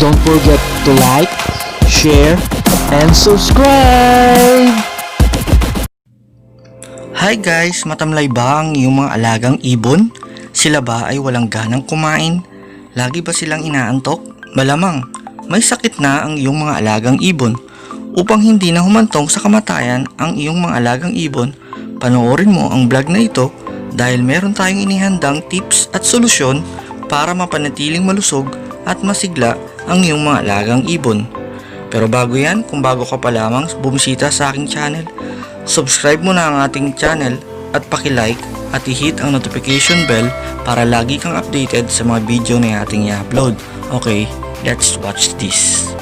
don't forget to like, share, and subscribe! Hi guys, matamlay ba ang iyong mga alagang ibon? Sila ba ay walang ganang kumain? Lagi ba silang inaantok? Malamang, may sakit na ang iyong mga alagang ibon. Upang hindi na humantong sa kamatayan ang iyong mga alagang ibon, panoorin mo ang vlog na ito dahil meron tayong inihandang tips at solusyon para mapanatiling malusog at masigla ang iyong mga alagang ibon. Pero bago yan, kung bago ka pa lamang bumisita sa aking channel, subscribe mo na ang ating channel at paki-like at i-hit ang notification bell para lagi kang updated sa mga video na ating i-upload. Okay, let's watch this.